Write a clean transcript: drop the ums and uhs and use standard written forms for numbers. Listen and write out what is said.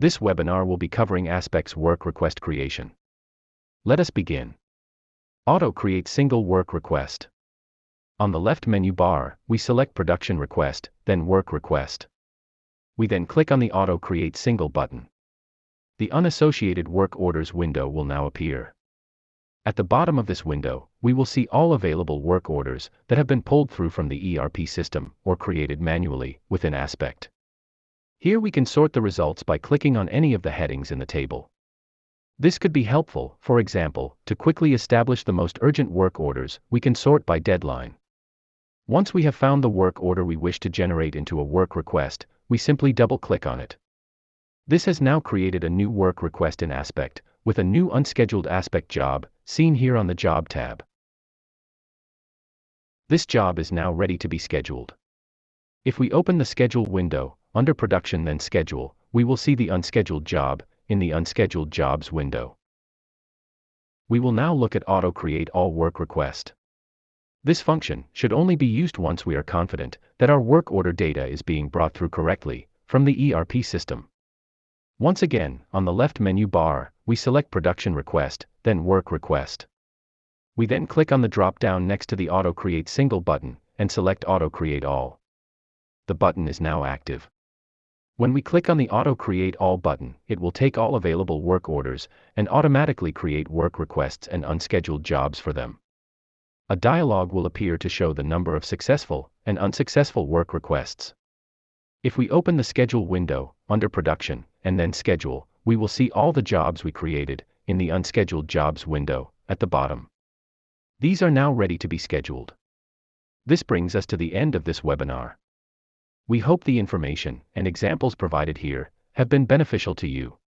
This webinar will be covering Aspect's work request creation. Let us begin. Auto create single work request. On the left menu bar, we select Production Request, then Work Request. We then click on the Auto Create Single button. The unassociated work orders window will now appear. At the bottom of this window, we will see all available work orders that have been pulled through from the ERP system or created manually within Aspect. Here we can sort the results by clicking on any of the headings in the table. This could be helpful, for example, to quickly establish the most urgent work orders. We can sort by deadline. Once we have found the work order we wish to generate into a work request, we simply double-click on it. This has now created a new work request in Aspect, with a new unscheduled Aspect job, seen here on the Job tab. This job is now ready to be scheduled. If we open the Schedule window, under Production then Schedule, we will see the unscheduled job in the Unscheduled Jobs window. We will now look at Auto Create All Work Request. This function should only be used once we are confident that our work order data is being brought through correctly from the ERP system. Once again, on the left menu bar, we select Production Request, then Work Request. We then click on the drop-down next to the Auto Create Single button and select Auto Create All. The button is now active. When we click on the Auto Create All button, it will take all available work orders and automatically create work requests and unscheduled jobs for them. A dialog will appear to show the number of successful and unsuccessful work requests. If we open the Schedule window, under Production, and then Schedule, we will see all the jobs we created in the Unscheduled Jobs window at the bottom. These are now ready to be scheduled. This brings us to the end of this webinar. We hope the information and examples provided here have been beneficial to you.